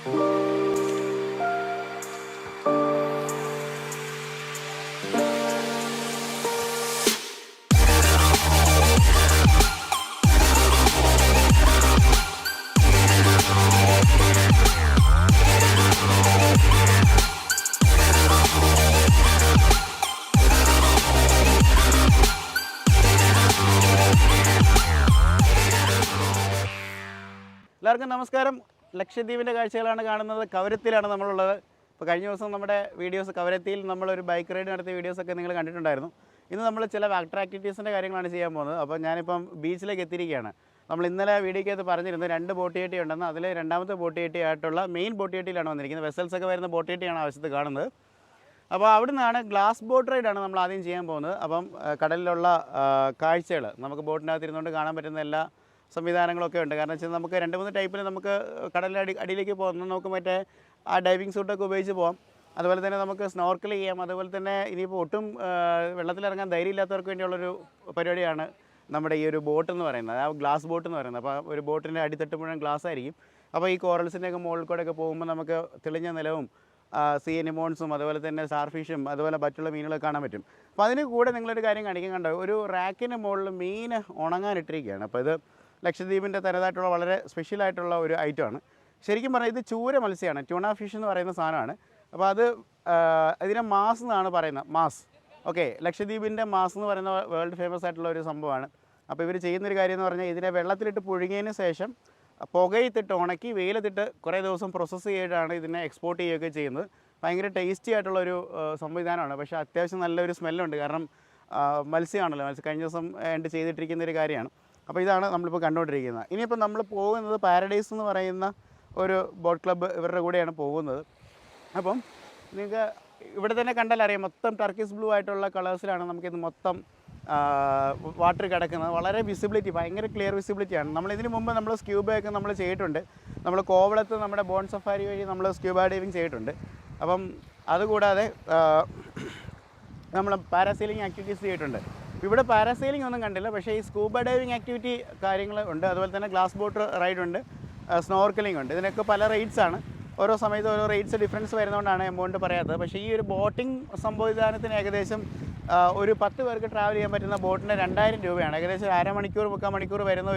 എല്ലാവർക്കും നമസ്കാരം. ലക്ഷദ്വീപിൻ്റെ കാഴ്ചകളാണ് കാണുന്നത്. കവരത്തിയിലാണ് നമ്മളുള്ളത്. ഇപ്പോൾ കഴിഞ്ഞ ദിവസം നമ്മുടെ വീഡിയോസ് കവരത്തിയിൽ നമ്മളൊരു ബൈക്ക് റൈഡ് നടത്തിയ വീഡിയോസൊക്കെ നിങ്ങൾ കണ്ടിട്ടുണ്ടായിരുന്നു. ഇന്ന് നമ്മൾ ചില വാട്ടർ ആക്ടിവിറ്റീസിൻ്റെ കാര്യങ്ങളാണ് ചെയ്യാൻ പോകുന്നത്. അപ്പോൾ ഞാനിപ്പം ബീച്ചിലേക്ക് എത്തിയിരിക്കുകയാണ്. നമ്മൾ ഇന്നലെ വീഡിയോക്കകത്ത് പറഞ്ഞിരുന്നു 2 ബോട്ട് ജെട്ടി ഉണ്ടെന്ന്. അതിൽ രണ്ടാമത്തെ ബോട്ട് ജെട്ടി ആയിട്ടുള്ള മെയിൻ ബോട്ട് ജെട്ടിയിലാണ് വന്നിരിക്കുന്നത്. വെസൽസൊക്കെ വരുന്ന ബോട്ട് ജെട്ടിയാണ് ആവശ്യത്ത് കാണുന്നത്. അപ്പോൾ അവിടെ നിന്നാണ് ഗ്ലാസ് ബോട്ട് റൈഡാണ് നമ്മൾ ആദ്യം ചെയ്യാൻ പോകുന്നത്. അപ്പം കടലിലുള്ള കാഴ്ചകൾ നമുക്ക് ബോട്ടിനകത്ത് ഇരുന്നുകൊണ്ട് കാണാൻ പറ്റുന്ന എല്ലാ സംവിധാനങ്ങളൊക്കെ ഉണ്ട്. കാരണം വെച്ചാൽ നമുക്ക് 2-3 ടൈപ്പിൽ നമുക്ക് കടലിൻ്റെ അടിയിലേക്ക് പോകുന്നത് നമുക്ക് മറ്റേ ആ ഡൈവിങ് സൂട്ടൊക്കെ ഉപയോഗിച്ച് പോകാം. അതുപോലെ തന്നെ നമുക്ക് സ്നോർക്കൽ ചെയ്യാം. അതുപോലെ തന്നെ ഇനിയിപ്പോൾ ഒട്ടും വെള്ളത്തിലിറങ്ങാൻ ധൈര്യമില്ലാത്തവർക്ക് വേണ്ടിയുള്ളൊരു പരിപാടിയാണ് നമ്മുടെ ഈ ഒരു ബോട്ട് എന്ന് പറയുന്നത്, ആ ഗ്ലാസ് ബോട്ട് എന്ന് പറയുന്നത്. അപ്പോൾ ഒരു ബോട്ടിൻ്റെ അടിത്തട്ട് മുഴുവൻ ഗ്ലാസ് ആയിരിക്കും. അപ്പോൾ ഈ കോറൽസിൻ്റെയൊക്കെ മുകളിൽ കൂടെയൊക്കെ പോകുമ്പോൾ നമുക്ക് തെളിഞ്ഞ നിലവും സീ അനിമോൺസും അതുപോലെ തന്നെ സ്റ്റാർഫിഷും അതുപോലെ മറ്റുള്ള മീനുകളൊക്കെ കാണാൻ പറ്റും. അപ്പോൾ അതിന് കൂടെ നിങ്ങളൊരു കാര്യം കാണിക്കാൻ കണ്ടോ, ഒരു റാക്കിന് മുകളിൽ മീൻ ഉണങ്ങാനിട്ടിരിക്കുകയാണ്. അപ്പോൾ ഇത് ലക്ഷദ്വീപിൻ്റെ തനതായിട്ടുള്ള വളരെ സ്പെഷ്യലായിട്ടുള്ള ഒരു ഐറ്റമാണ്. ശരിക്കും പറഞ്ഞാൽ ഇത് ചൂര മത്സ്യമാണ്, ട്യൂണ ഫിഷ് എന്ന് പറയുന്ന സാധനമാണ്. അപ്പോൾ അത് ഇതിനെ മാസ് എന്നാണ് പറയുന്നത്, മാസ്. ഓക്കെ, ലക്ഷദ്വീപിൻ്റെ മാസ് എന്ന് പറയുന്ന വേൾഡ് ഫേമസ് ആയിട്ടുള്ള ഒരു സംഭവമാണ്. അപ്പോൾ ഇവർ ചെയ്യുന്നൊരു കാര്യം എന്ന് പറഞ്ഞാൽ ഇതിനെ വെള്ളത്തിലിട്ട് പുഴുങ്ങിയതിന് ശേഷം പുകയത്തിട്ട് ഉണക്കി വെയിലത്തിട്ട് കുറേ ദിവസം പ്രോസസ്സ് ചെയ്തിട്ടാണ് ഇതിനെ എക്സ്പോർട്ട് ചെയ്യുകയൊക്കെ ചെയ്യുന്നത്. ഭയങ്കര ടേസ്റ്റി ആയിട്ടുള്ളൊരു സംവിധാനമാണ്. പക്ഷേ അത്യാവശ്യം നല്ലൊരു സ്മെല്ലുണ്ട്. കാരണം മത്സ്യമാണല്ലോ, കഴിഞ്ഞ ദിവസം എൻ്റെ ചെയ്തിട്ടിരിക്കുന്നൊരു കാര്യമാണ്. അപ്പോൾ ഇതാണ് നമ്മളിപ്പോൾ കണ്ടുകൊണ്ടിരിക്കുന്നത്. ഇനിയിപ്പോൾ നമ്മൾ പോകുന്നത് പാരഡൈസ് എന്ന് പറയുന്ന ഒരു ബോട്ട് ക്ലബ്ബ് ഇവരുടെ കൂടെയാണ് പോകുന്നത്. അപ്പം നിങ്ങൾക്ക് ഇവിടെ തന്നെ കണ്ടാൽ അറിയാം, മൊത്തം ടർക്കിഷ് ബ്ലൂ ആയിട്ടുള്ള കളേഴ്സിലാണ് നമുക്കിത് മൊത്തം വാട്ടർ കിടക്കുന്നത്. വളരെ വിസിബിലിറ്റി, ഭയങ്കര ക്ലിയർ വിസിബിലിറ്റിയാണ്. നമ്മളിതിന് മുമ്പ് നമ്മൾ സ്ക്യൂബയൊക്കെ നമ്മൾ ചെയ്തിട്ടുണ്ട്. നമ്മൾ കോവളത്ത് നമ്മുടെ ബോൺ സഫാരി വഴി നമ്മൾ സ്ക്യൂബ ഡൈവിങ് ചെയ്തിട്ടുണ്ട്. അപ്പം അതുകൂടാതെ നമ്മൾ പാരാസെയിലിംഗ് ആക്ടിവിറ്റീസ് ചെയ്തിട്ടുണ്ട്. ഇവിടെ പാരാസെയിലിംഗ് ഒന്നും കണ്ടില്ല, പക്ഷേ ഈ സ്കൂബ ഡൈവിങ് ആക്ടിവിറ്റി കാര്യങ്ങൾ ഉണ്ട്. അതുപോലെ തന്നെ ഗ്ലാസ് ബോട്ട് റൈഡുണ്ട്, സ്നോർക്കലിംഗ് ഉണ്ട്. ഇതിനൊക്കെ പല റേറ്റ്സാണ്. ഓരോ സമയത്ത് ഓരോ റേറ്റ്സ് ഡിഫറൻസ് വരുന്നതുകൊണ്ടാണ് എമൗണ്ട് പറയാത്തത്. പക്ഷേ ഈ ഒരു ബോട്ടിംഗ് സംവിധാനത്തിന് ഏകദേശം ഒരു 10 പേർക്ക് ട്രാവൽ ചെയ്യാൻ പറ്റുന്ന ബോട്ടിന് 2000 രൂപയാണ്. ഏകദേശം 1/2 മണിക്കൂർ 3/4 മണിക്കൂർ വരുന്ന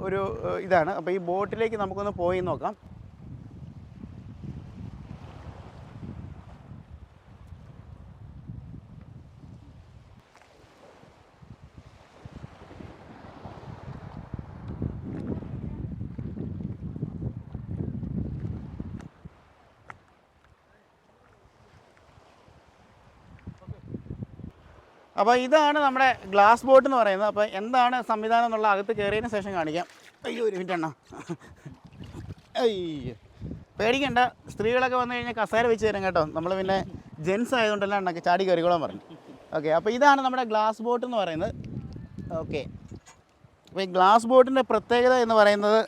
ഒരു ഇതാണ്. അപ്പോൾ ഈ ബോട്ടിലേക്ക് നമുക്കൊന്ന് പോയി നോക്കാം. അപ്പോൾ ഇതാണ് നമ്മുടെ ഗ്ലാസ് ബോട്ട് എന്ന് പറയുന്നത്. അപ്പോൾ എന്താണ് സംവിധാനം എന്നുള്ള അകത്ത് കയറിയതിന് ശേഷം കാണിക്കാം. അയ്യോ, ഒരു മിനിറ്റ് എണ്ണ. അയ്യോ, പേടിക്കണ്ട, സ്ത്രീകളൊക്കെ വന്നു കഴിഞ്ഞാൽ കസേര വെച്ച് തരാം കേട്ടോ. നമ്മൾ പിന്നെ ജെൻസ് ആയതുകൊണ്ടല്ല എണ്ണക്ക് ചാടി കയറിക്കോളാൻ പറഞ്ഞു. ഓക്കെ, അപ്പോൾ ഇതാണ് നമ്മുടെ ഗ്ലാസ് ബോട്ട് എന്ന് പറയുന്നത്. ഓക്കെ, അപ്പോൾ ഈ ഗ്ലാസ് ബോട്ടിൻ്റെ പ്രത്യേകത എന്ന് പറയുന്നത്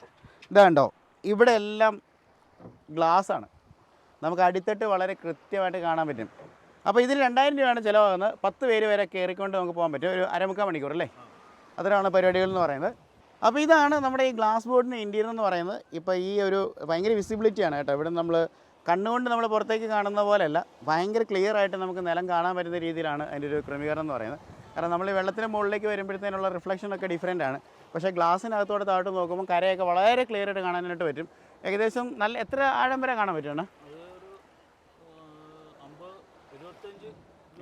ഇതാണ്ടോ, ഇവിടെ എല്ലാം ഗ്ലാസ്സാണ്. നമുക്ക് അടിത്തട്ട് വളരെ കൃത്യമായിട്ട് കാണാൻ പറ്റും. അപ്പോൾ ഇതിന് 2000 രൂപയാണ് ചിലവാകുന്നത്. 10 പേര് വരെ കയറിക്കൊണ്ട് നമുക്ക് പോകാൻ പറ്റും. ഒരു 1/4 മണിക്കൂർ അല്ലേ, അതിനാണ് പരിപാടികൾ എന്ന് പറയുന്നത്. അപ്പോൾ ഇതാണ് നമ്മുടെ ഈ ഗ്ലാസ് ബോട്ടിൻ്റെ ഇൻറ്റീരിയർ എന്ന് പറയുന്നത്. ഇപ്പോൾ ഈ ഒരു ഭയങ്കര വിസിബിലിറ്റിയാണ് കേട്ടോ. ഇവിടെ നമ്മൾ കണ്ണുകൊണ്ട് നമ്മൾ പുറത്തേക്ക് കാണുന്ന പോലെയല്ല, ഭയങ്കര ക്ലിയർ ആയിട്ട് നമുക്ക് നിലം കാണാൻ പറ്റുന്ന രീതിയിലാണ് അതിൻ്റെ ഒരു ക്രമീകരണം എന്ന് പറയുന്നത്. കാരണം നമ്മൾ ഈ വെള്ളത്തിന് മുകളിലേക്ക് വരുമ്പോഴത്തേനുള്ള റിഫ്ലക്ഷനൊക്കെ ഡിഫറൻ്റ് ആണ്. പക്ഷേ ഗ്ലാസ്സിനകത്തോടെ താഴോട്ട് നോക്കുമ്പോൾ കരയൊക്കെ വളരെ ക്ലിയർ ആയിട്ട് കാണാനായിട്ട് പറ്റും. ഏകദേശം നല്ല എത്ര ആഴം വരെ കാണാൻ പറ്റുമോ?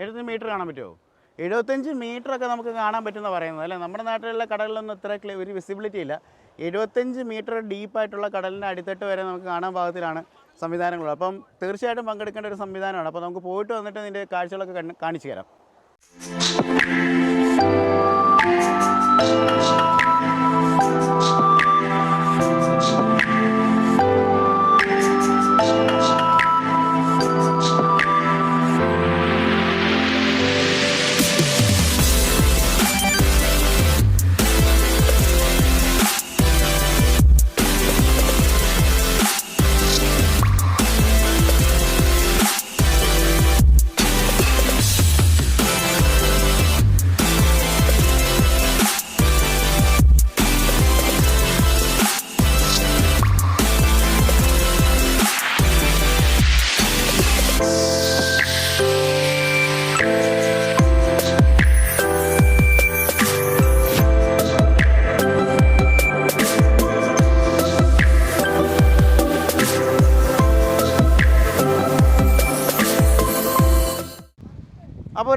75 മീറ്റർ കാണാൻ പറ്റുമോ? 75 മീറ്ററൊക്കെ നമുക്ക് കാണാൻ പറ്റുമെന്ന് പറയുന്നത് അല്ലേ. നമ്മുടെ നാട്ടിലുള്ള കടലിലൊന്നും ഇത്ര ഒരു വിസിബിലിറ്റി ഇല്ല. 75 മീറ്റർ ഡീപ്പായിട്ടുള്ള കടലിൻ്റെ അടിത്തട്ട് വരെ നമുക്ക് കാണാൻ പാകത്തിലാണ് സംവിധാനങ്ങളുള്ളത്. അപ്പം തീർച്ചയായിട്ടും പങ്കെടുക്കേണ്ട ഒരു സംവിധാനമാണ്. അപ്പോൾ നമുക്ക് പോയിട്ട് വന്നിട്ട് ഇതിൻ്റെ കാഴ്ചകളൊക്കെ കാണിച്ചു തരാം.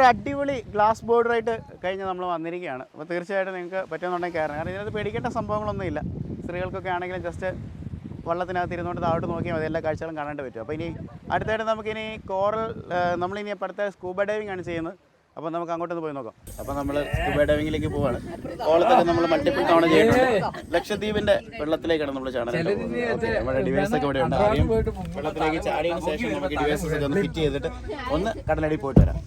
ഒരു അടിപൊളി ഗ്ലാസ് ബോർഡറായിട്ട് കഴിഞ്ഞ് നമ്മൾ വന്നിരിക്കുകയാണ്. അപ്പോൾ തീർച്ചയായിട്ടും നിങ്ങൾക്ക് പറ്റുമെന്നുണ്ടെങ്കിൽ കയറണം. കാരണം ഇതിനകത്ത് പേടിക്കേണ്ട സംഭവങ്ങളൊന്നുമില്ല. സ്ത്രീകൾക്കൊക്കെ ആണെങ്കിലും ജസ്റ്റ് വള്ളത്തിനകത്ത് ഇരുന്നുകൊണ്ട് താഴോട്ട് നോക്കിയാൽ മതി, എല്ലാ കാഴ്ചകളും കാണാണ്ട് പറ്റും. അപ്പോൾ ഇനി അടുത്തായിട്ട് നമുക്കിനി കോറൽ, നമ്മളിനി അപ്പോൾ അടുത്ത സ്കൂബ ഡൈവിംഗ് ആണ് ചെയ്യുന്നത്. അപ്പോൾ നമുക്ക് അങ്ങോട്ടൊന്ന് പോയി നോക്കാം. അപ്പോൾ നമ്മൾ സ്കൂബ ഡൈവിങ്ങിലേക്ക് പോവാണ്. കോളത്തൊക്കെ നമ്മൾ മൾട്ടിപ്പിൾ തവണ ചെയ്യുന്നുണ്ട്. ലക്ഷദ്വീപിൻ്റെ വെള്ളത്തിലേക്കാണ് നമ്മൾ ചാടാനായിട്ട് പോകുന്നത്. നമ്മുടെ ഡിവൈസൊക്കെ ഇവിടെ ഉണ്ട്. ആദ്യം വെള്ളത്തിലേക്ക് ചാടിയതിന് ശേഷം നമുക്ക് ഡിവൈസസ് ഒക്കെ ഒന്ന് ഫിറ്റ് ചെയ്തിട്ട് ഒന്ന് കടലടി പോയിട്ട് വരാം.